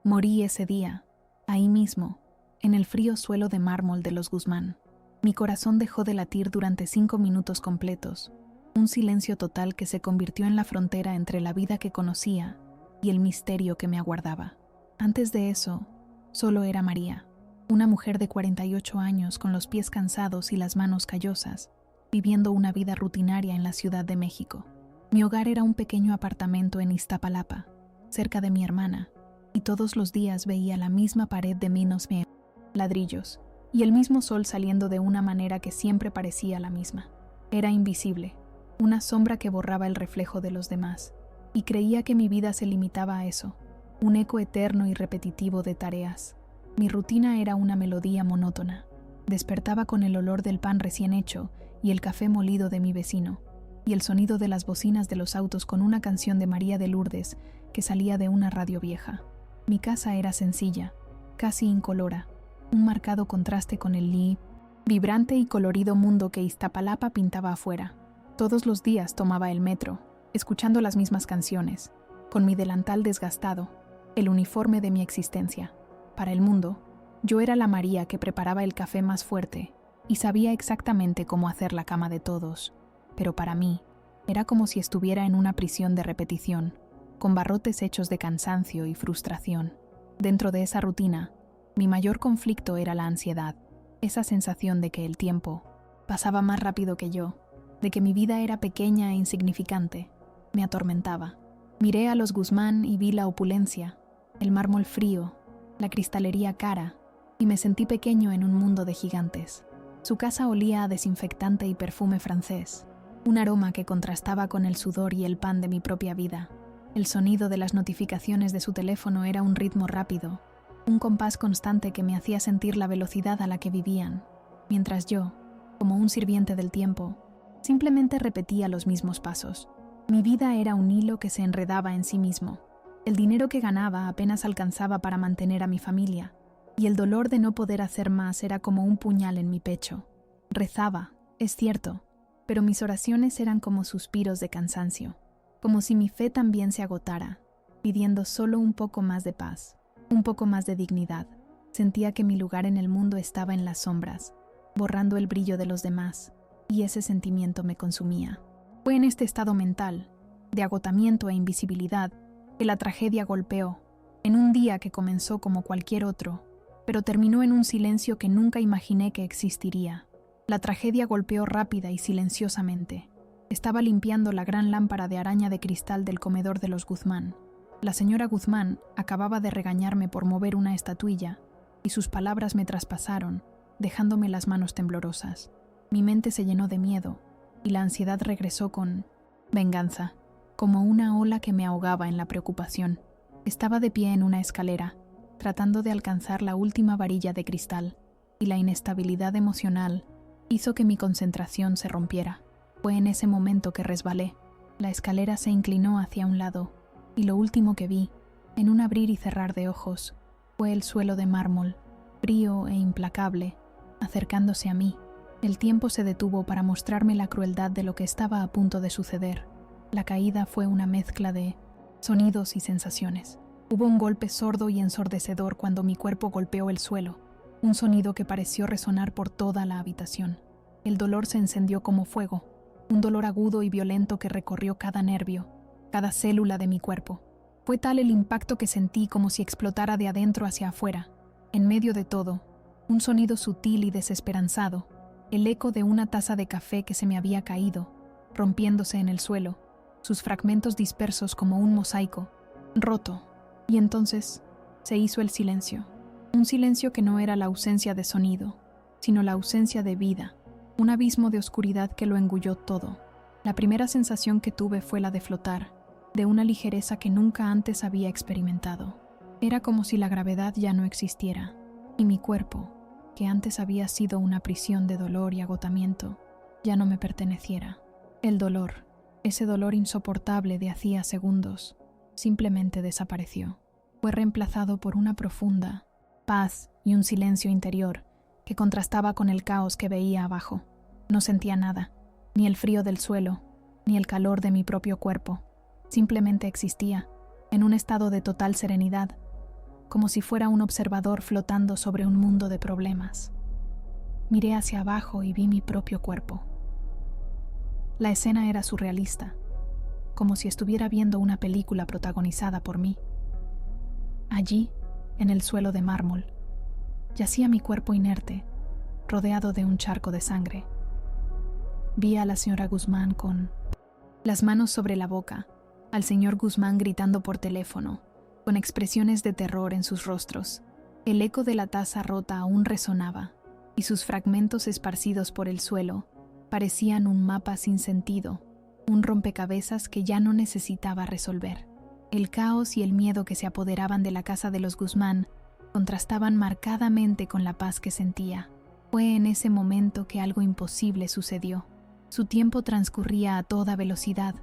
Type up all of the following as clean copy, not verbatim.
Morí ese día, ahí mismo, en el frío suelo de mármol de los Guzmán. Mi corazón dejó de latir durante 5 minutos completos, un silencio total que se convirtió en la frontera entre la vida que conocía y el misterio que me aguardaba. Antes de eso, solo era María, una mujer de 48 años con los pies cansados y las manos callosas, viviendo una vida rutinaria en la Ciudad de México. Mi hogar era un pequeño apartamento en Iztapalapa, cerca de mi hermana, y todos los días veía la misma pared de ladrillos, y el mismo sol saliendo de una manera que siempre parecía la misma. Era invisible, una sombra que borraba el reflejo de los demás, y creía que mi vida se limitaba a eso, un eco eterno y repetitivo de tareas. Mi rutina era una melodía monótona. Despertaba con el olor del pan recién hecho y el café molido de mi vecino, y el sonido de las bocinas de los autos con una canción de María de Lourdes que salía de una radio vieja. Mi casa era sencilla, casi incolora, un marcado contraste con el vibrante y colorido mundo que Iztapalapa pintaba afuera. Todos los días tomaba el metro, escuchando las mismas canciones, con mi delantal desgastado, el uniforme de mi existencia. Para el mundo, yo era la María que preparaba el café más fuerte y sabía exactamente cómo hacer la cama de todos, pero para mí era como si estuviera en una prisión de repetición, con barrotes hechos de cansancio y frustración. Dentro de esa rutina, mi mayor conflicto era la ansiedad, esa sensación de que el tiempo pasaba más rápido que yo, de que mi vida era pequeña e insignificante. Me atormentaba. Miré a los Guzmán y vi la opulencia, el mármol frío, la cristalería cara, y me sentí pequeño en un mundo de gigantes. Su casa olía a desinfectante y perfume francés, un aroma que contrastaba con el sudor y el pan de mi propia vida. El sonido de las notificaciones de su teléfono era un ritmo rápido, un compás constante que me hacía sentir la velocidad a la que vivían, mientras yo, como un sirviente del tiempo, simplemente repetía los mismos pasos. Mi vida era un hilo que se enredaba en sí mismo. El dinero que ganaba apenas alcanzaba para mantener a mi familia, y el dolor de no poder hacer más era como un puñal en mi pecho. Rezaba, es cierto, pero mis oraciones eran como suspiros de cansancio, como si mi fe también se agotara, pidiendo solo un poco más de paz, un poco más de dignidad. Sentía que mi lugar en el mundo estaba en las sombras, borrando el brillo de los demás, y ese sentimiento me consumía. Fue en este estado mental, de agotamiento e invisibilidad, que la tragedia golpeó, en un día que comenzó como cualquier otro, pero terminó en un silencio que nunca imaginé que existiría. La tragedia golpeó rápida y silenciosamente. Estaba limpiando la gran lámpara de araña de cristal del comedor de los Guzmán. La señora Guzmán acababa de regañarme por mover una estatuilla, y sus palabras me traspasaron, dejándome las manos temblorosas. Mi mente se llenó de miedo, y la ansiedad regresó con venganza, como una ola que me ahogaba en la preocupación. Estaba de pie en una escalera, tratando de alcanzar la última varilla de cristal, y la inestabilidad emocional hizo que mi concentración se rompiera. Fue en ese momento que resbalé. La escalera se inclinó hacia un lado, y lo último que vi, en un abrir y cerrar de ojos, fue el suelo de mármol, frío e implacable, acercándose a mí. El tiempo se detuvo para mostrarme la crueldad de lo que estaba a punto de suceder. La caída fue una mezcla de sonidos y sensaciones. Hubo un golpe sordo y ensordecedor cuando mi cuerpo golpeó el suelo, un sonido que pareció resonar por toda la habitación. El dolor se encendió como fuego, un dolor agudo y violento que recorrió cada nervio, cada célula de mi cuerpo. Fue tal el impacto que sentí como si explotara de adentro hacia afuera. En medio de todo, un sonido sutil y desesperanzado, el eco de una taza de café que se me había caído, rompiéndose en el suelo, sus fragmentos dispersos como un mosaico, roto. Y entonces se hizo el silencio. Un silencio que no era la ausencia de sonido, sino la ausencia de vida, un abismo de oscuridad que lo engulló todo. La primera sensación que tuve fue la de flotar, de una ligereza que nunca antes había experimentado. Era como si la gravedad ya no existiera, y mi cuerpo, que antes había sido una prisión de dolor y agotamiento, ya no me perteneciera. El dolor, ese dolor insoportable de hacía segundos, simplemente desapareció. Fue reemplazado por una profunda paz y un silencio interior que contrastaba con el caos que veía abajo. No sentía nada, ni el frío del suelo, ni el calor de mi propio cuerpo. Simplemente existía, en un estado de total serenidad, como si fuera un observador flotando sobre un mundo de problemas. Miré hacia abajo y vi mi propio cuerpo. La escena era surrealista, como si estuviera viendo una película protagonizada por mí. Allí, en el suelo de mármol, yacía mi cuerpo inerte, rodeado de un charco de sangre. Vi a la señora Guzmán con las manos sobre la boca, al señor Guzmán gritando por teléfono, con expresiones de terror en sus rostros. El eco de la taza rota aún resonaba, y sus fragmentos esparcidos por el suelo parecían un mapa sin sentido, un rompecabezas que ya no necesitaba resolver. El caos y el miedo que se apoderaban de la casa de los Guzmán contrastaban marcadamente con la paz que sentía. Fue en ese momento que algo imposible sucedió. Su tiempo transcurría a toda velocidad,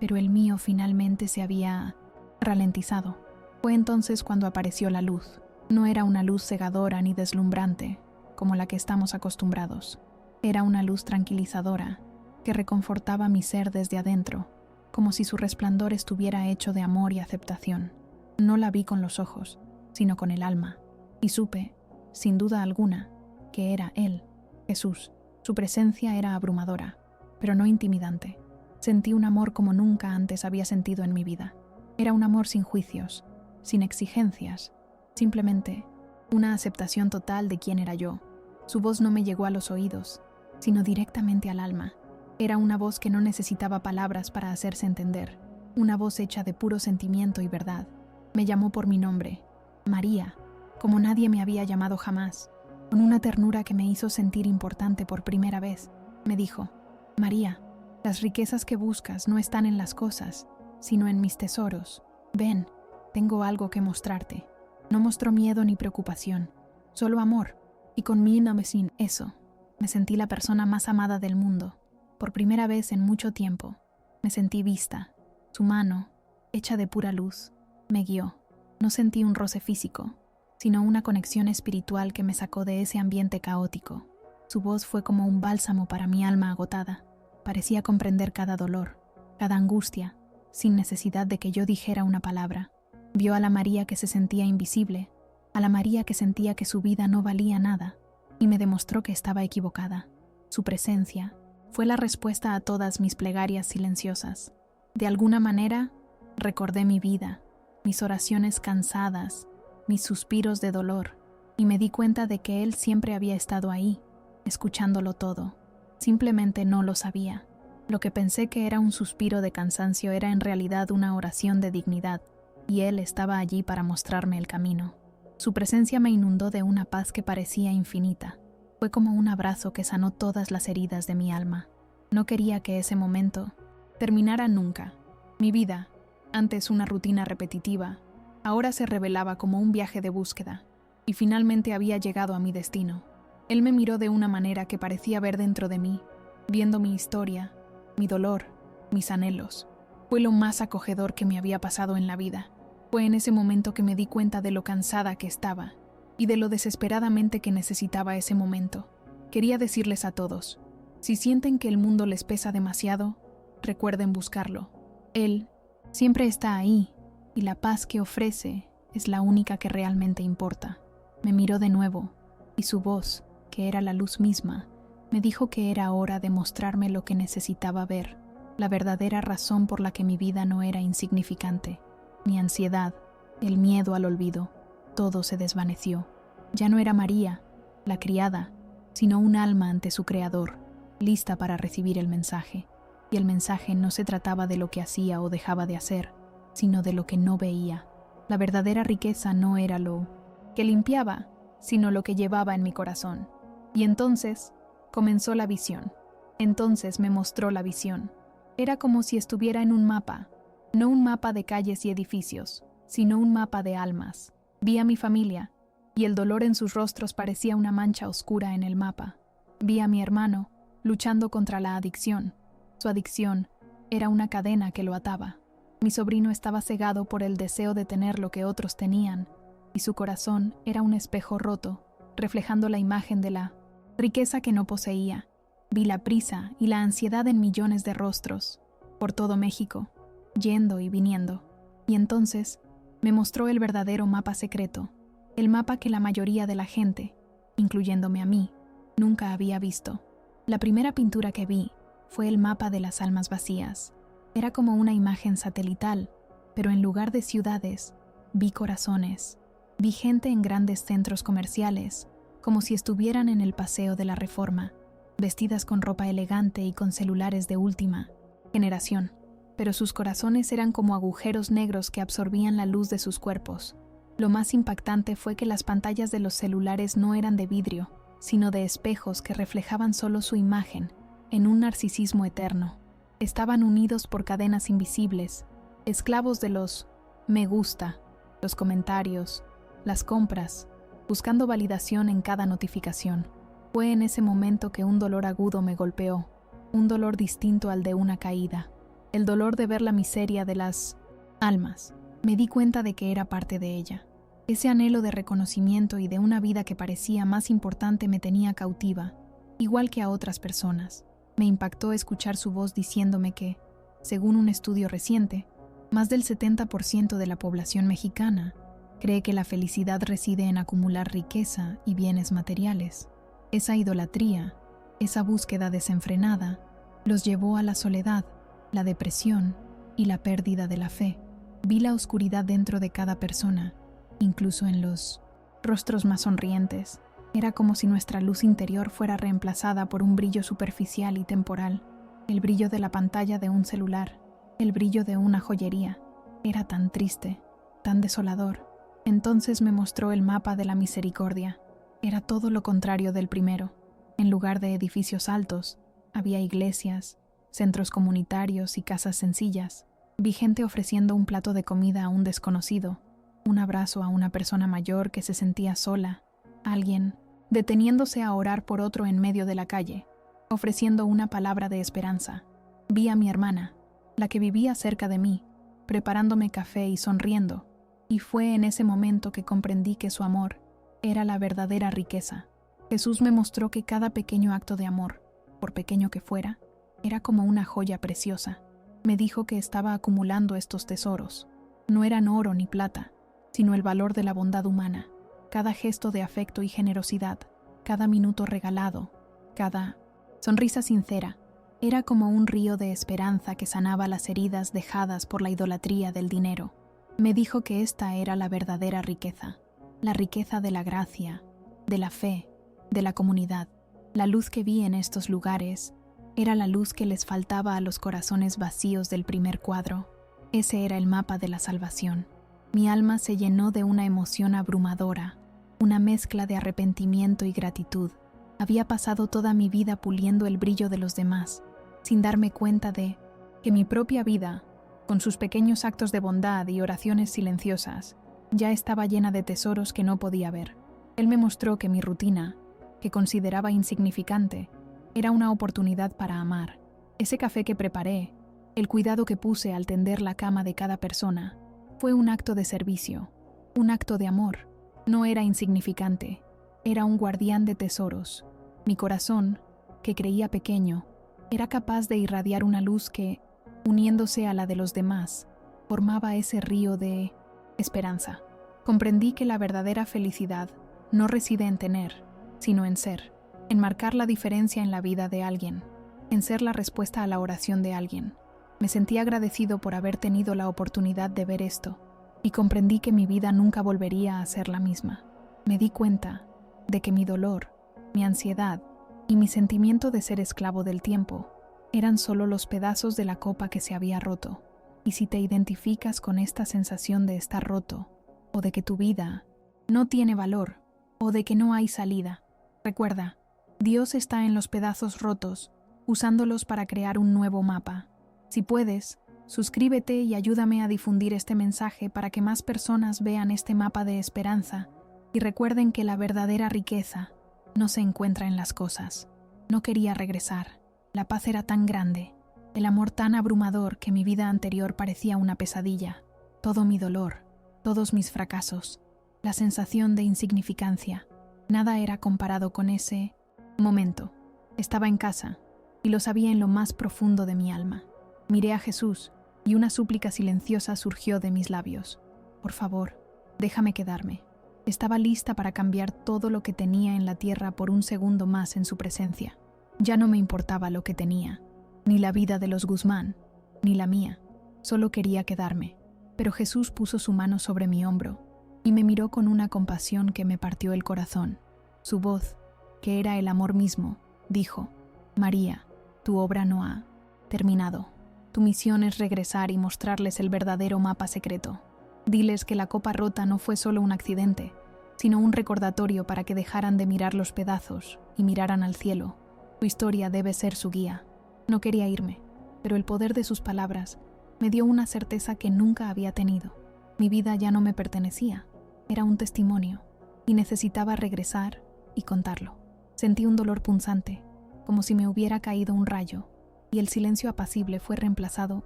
pero el mío finalmente se había ralentizado. Fue entonces cuando apareció la luz. No era una luz cegadora ni deslumbrante, como la que estamos acostumbrados. Era una luz tranquilizadora, que reconfortaba mi ser desde adentro, como si su resplandor estuviera hecho de amor y aceptación. No la vi con los ojos, sino con el alma, y supe, sin duda alguna, que era Él, Jesús. Su presencia era abrumadora, pero no intimidante. Sentí un amor como nunca antes había sentido en mi vida. Era un amor sin juicios, sin exigencias, simplemente una aceptación total de quién era yo. Su voz no me llegó a los oídos, sino directamente al alma. Era una voz que no necesitaba palabras para hacerse entender, una voz hecha de puro sentimiento y verdad. Me llamó por mi nombre, María, como nadie me había llamado jamás. Con una ternura que me hizo sentir importante por primera vez, me dijo: María, las riquezas que buscas no están en las cosas, sino en mis tesoros. Ven, tengo algo que mostrarte. No mostró miedo ni preocupación, solo amor, y conmigo sin eso. Me sentí la persona más amada del mundo. Por primera vez en mucho tiempo, me sentí vista. Su mano, hecha de pura luz, me guió. No sentí un roce físico, sino una conexión espiritual que me sacó de ese ambiente caótico. Su voz fue como un bálsamo para mi alma agotada. Parecía comprender cada dolor, cada angustia, sin necesidad de que yo dijera una palabra. Vio a la María que se sentía invisible, a la María que sentía que su vida no valía nada, y me demostró que estaba equivocada. Su presencia fue la respuesta a todas mis plegarias silenciosas. De alguna manera, recordé mi vida, mis oraciones cansadas, mis suspiros de dolor, y me di cuenta de que Él siempre había estado ahí, escuchándolo todo. Simplemente no lo sabía. Lo que pensé que era un suspiro de cansancio era en realidad una oración de dignidad, y Él estaba allí para mostrarme el camino. Su presencia me inundó de una paz que parecía infinita. Fue como un abrazo que sanó todas las heridas de mi alma. No quería que ese momento terminara nunca. Mi vida, antes una rutina repetitiva, ahora se revelaba como un viaje de búsqueda, y finalmente había llegado a mi destino. Él me miró de una manera que parecía ver dentro de mí, viendo mi historia, mi dolor, mis anhelos. Fue lo más acogedor que me había pasado en la vida. Fue en ese momento que me di cuenta de lo cansada que estaba y de lo desesperadamente que necesitaba ese momento. Quería decirles a todos: si sienten que el mundo les pesa demasiado, recuerden buscarlo. Él siempre está ahí, y la paz que ofrece es la única que realmente importa. Me miró de nuevo, y su voz, que era la luz misma, me dijo que era hora de mostrarme lo que necesitaba ver, la verdadera razón por la que mi vida no era insignificante. Mi ansiedad, el miedo al olvido, todo se desvaneció. Ya no era María, la criada, sino un alma ante su Creador, lista para recibir el mensaje. Y el mensaje no se trataba de lo que hacía o dejaba de hacer, sino de lo que no veía. La verdadera riqueza no era lo que limpiaba, sino lo que llevaba en mi corazón. Y entonces comenzó la visión. Entonces me mostró la visión. Era como si estuviera en un mapa, no un mapa de calles y edificios, sino un mapa de almas. Vi a mi familia, y el dolor en sus rostros parecía una mancha oscura en el mapa. Vi a mi hermano, luchando contra la adicción. Su adicción era una cadena que lo ataba. Mi sobrino estaba cegado por el deseo de tener lo que otros tenían, y su corazón era un espejo roto, reflejando la imagen de la riqueza que no poseía. Vi la prisa y la ansiedad en millones de rostros, por todo México, yendo y viniendo. Y entonces Me mostró el verdadero mapa secreto, el mapa que la mayoría de la gente, incluyéndome a mí, nunca había visto. La primera pintura que vi fue el mapa de las almas vacías. Era como una imagen satelital, pero en lugar de ciudades, vi corazones. Vi gente en grandes centros comerciales, como si estuvieran en el Paseo de la Reforma, vestidas con ropa elegante y con celulares de última generación, pero sus corazones eran como agujeros negros que absorbían la luz de sus cuerpos. Lo más impactante fue que las pantallas de los celulares no eran de vidrio, sino de espejos que reflejaban solo su imagen, en un narcisismo eterno. Estaban unidos por cadenas invisibles, esclavos de los me gusta, los comentarios, las compras, buscando validación en cada notificación. Fue en ese momento que un dolor agudo me golpeó, un dolor distinto al de una caída, el dolor de ver la miseria de las almas. Me di cuenta de que era parte de ella. Ese anhelo de reconocimiento y de una vida que parecía más importante me tenía cautiva, igual que a otras personas. Me impactó escuchar su voz diciéndome que, según un estudio reciente, más del 70% de la población mexicana cree que la felicidad reside en acumular riqueza y bienes materiales. Esa idolatría, esa búsqueda desenfrenada, los llevó a la soledad, la depresión y la pérdida de la fe. Vi la oscuridad dentro de cada persona, incluso en los rostros más sonrientes. Era como si nuestra luz interior fuera reemplazada por un brillo superficial y temporal, el brillo de la pantalla de un celular, el brillo de una joyería. Era tan triste, tan desolador. Entonces me mostró el mapa de la misericordia. Era todo lo contrario del primero. En lugar de edificios altos, había iglesias, centros comunitarios y casas sencillas. Vi gente ofreciendo un plato de comida a un desconocido, un abrazo a una persona mayor que se sentía sola, alguien deteniéndose a orar por otro en medio de la calle, ofreciendo una palabra de esperanza. Vi a mi hermana, la que vivía cerca de mí, preparándome café y sonriendo, y fue en ese momento que comprendí que su amor era la verdadera riqueza. Jesús me mostró que cada pequeño acto de amor, por pequeño que fuera, era como una joya preciosa. Me dijo que estaba acumulando estos tesoros. No eran oro ni plata, sino el valor de la bondad humana. Cada gesto de afecto y generosidad, cada minuto regalado, cada sonrisa sincera, era como un río de esperanza que sanaba las heridas dejadas por la idolatría del dinero. Me dijo que esta era la verdadera riqueza, la riqueza de la gracia, de la fe, de la comunidad. La luz que vi en estos lugares era la luz que les faltaba a los corazones vacíos del primer cuadro. Ese era el mapa de la salvación. Mi alma se llenó de una emoción abrumadora, una mezcla de arrepentimiento y gratitud. Había pasado toda mi vida puliendo el brillo de los demás, sin darme cuenta de que mi propia vida, con sus pequeños actos de bondad y oraciones silenciosas, ya estaba llena de tesoros que no podía ver. Él me mostró que mi rutina, que consideraba insignificante, era una oportunidad para amar. Ese café que preparé, el cuidado que puse al tender la cama de cada persona, fue un acto de servicio, un acto de amor. No era insignificante, era un guardián de tesoros. Mi corazón, que creía pequeño, era capaz de irradiar una luz que, uniéndose a la de los demás, formaba ese río de esperanza. Comprendí que la verdadera felicidad no reside en tener, sino en ser, en marcar la diferencia en la vida de alguien, en ser la respuesta a la oración de alguien. Me sentí agradecido por haber tenido la oportunidad de ver esto, y comprendí que mi vida nunca volvería a ser la misma. Me di cuenta de que mi dolor, mi ansiedad y mi sentimiento de ser esclavo del tiempo eran solo los pedazos de la copa que se había roto. Y si te identificas con esta sensación de estar roto, o de que tu vida no tiene valor, o de que no hay salida, recuerda, Dios está en los pedazos rotos, usándolos para crear un nuevo mapa. Si puedes, suscríbete y ayúdame a difundir este mensaje para que más personas vean este mapa de esperanza y recuerden que la verdadera riqueza no se encuentra en las cosas. No quería regresar. La paz era tan grande, el amor tan abrumador que mi vida anterior parecía una pesadilla. Todo mi dolor, todos mis fracasos, la sensación de insignificancia, nada era comparado con ese momento. Estaba en casa y lo sabía en lo más profundo de mi alma. Miré a Jesús y una súplica silenciosa surgió de mis labios. Por favor, déjame quedarme. Estaba lista para cambiar todo lo que tenía en la tierra por un segundo más en su presencia. Ya no me importaba lo que tenía, ni la vida de los Guzmán, ni la mía. Solo quería quedarme. Pero Jesús puso su mano sobre mi hombro y me miró con una compasión que me partió el corazón. Su voz, que era el amor mismo, dijo: María, tu obra no ha terminado. Tu misión es regresar y mostrarles el verdadero mapa secreto. Diles que la copa rota no fue solo un accidente, sino un recordatorio para que dejaran de mirar los pedazos y miraran al cielo. Tu historia debe ser su guía. No quería irme, pero el poder de sus palabras me dio una certeza que nunca había tenido. Mi vida ya no me pertenecía, era un testimonio, y necesitaba regresar y contarlo. Sentí un dolor punzante, como si me hubiera caído un rayo, y el silencio apacible fue reemplazado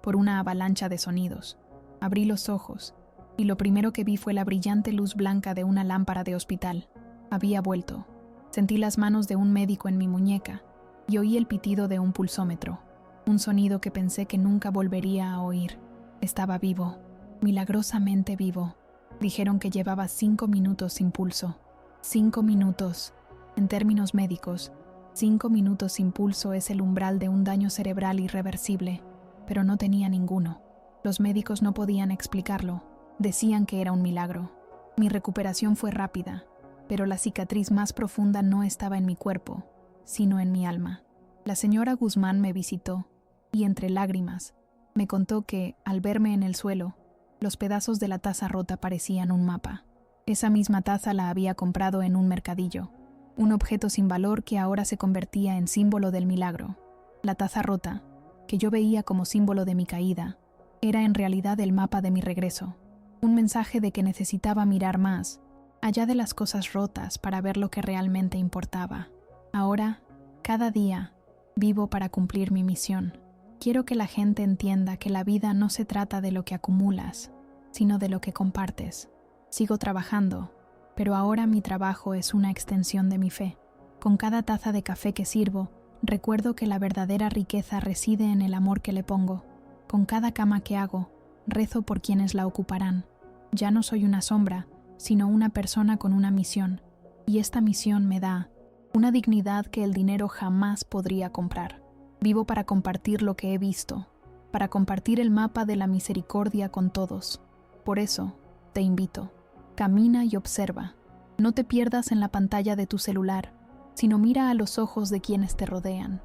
por una avalancha de sonidos. Abrí los ojos, y lo primero que vi fue la brillante luz blanca de una lámpara de hospital. Había vuelto. Sentí las manos de un médico en mi muñeca, y oí el pitido de un pulsómetro. Un sonido que pensé que nunca volvería a oír. Estaba vivo, milagrosamente vivo. Dijeron que llevaba 5 minutos sin pulso. 5 minutos. En términos médicos, 5 minutos sin pulso es el umbral de un daño cerebral irreversible, pero no tenía ninguno. Los médicos no podían explicarlo. Decían que era un milagro. Mi recuperación fue rápida, pero la cicatriz más profunda no estaba en mi cuerpo, sino en mi alma. La señora Guzmán me visitó y, entre lágrimas, me contó que, al verme en el suelo, los pedazos de la taza rota parecían un mapa. Esa misma taza la había comprado en un mercadillo, un objeto sin valor que ahora se convertía en símbolo del milagro. La taza rota, que yo veía como símbolo de mi caída, era en realidad el mapa de mi regreso, un mensaje de que necesitaba mirar más, allá de las cosas rotas, para ver lo que realmente importaba. Ahora, cada día, vivo para cumplir mi misión. Quiero que la gente entienda que la vida no se trata de lo que acumulas, sino de lo que compartes. Sigo trabajando, pero ahora mi trabajo es una extensión de mi fe. Con cada taza de café que sirvo, recuerdo que la verdadera riqueza reside en el amor que le pongo. Con cada cama que hago, rezo por quienes la ocuparán. Ya no soy una sombra, sino una persona con una misión, y esta misión me da una dignidad que el dinero jamás podría comprar. Vivo para compartir lo que he visto, para compartir el mapa de la misericordia con todos. Por eso, te invito, camina y observa. No te pierdas en la pantalla de tu celular, sino mira a los ojos de quienes te rodean.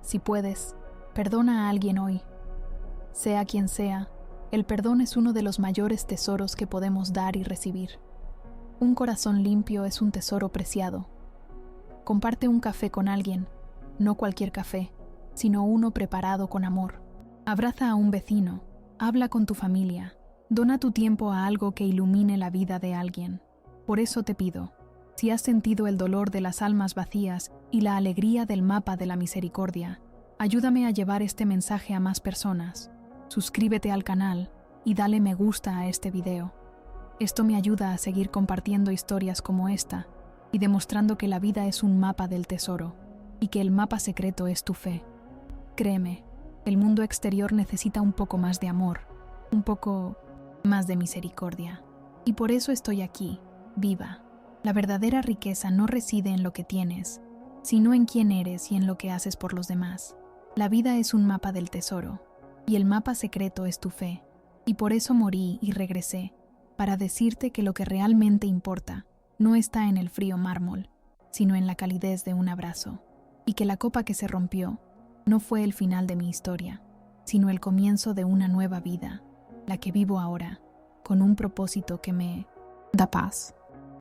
Si puedes, perdona a alguien hoy. Sea quien sea, el perdón es uno de los mayores tesoros que podemos dar y recibir. Un corazón limpio es un tesoro preciado. Comparte un café con alguien, no cualquier café, sino uno preparado con amor. Abraza a un vecino, habla con tu familia, dona tu tiempo a algo que ilumine la vida de alguien. Por eso te pido, si has sentido el dolor de las almas vacías y la alegría del mapa de la misericordia, ayúdame a llevar este mensaje a más personas. Suscríbete al canal y dale me gusta a este video. Esto me ayuda a seguir compartiendo historias como esta y demostrando que la vida es un mapa del tesoro y que el mapa secreto es tu fe. Créeme, el mundo exterior necesita un poco más de amor, un poco más de misericordia. Y por eso estoy aquí, viva. La verdadera riqueza no reside en lo que tienes, sino en quién eres y en lo que haces por los demás. La vida es un mapa del tesoro, y el mapa secreto es tu fe. Y por eso morí y regresé, para decirte que lo que realmente importa no está en el frío mármol, sino en la calidez de un abrazo, y que la copa que se rompió no fue el final de mi historia, sino el comienzo de una nueva vida, la que vivo ahora, con un propósito que me da paz.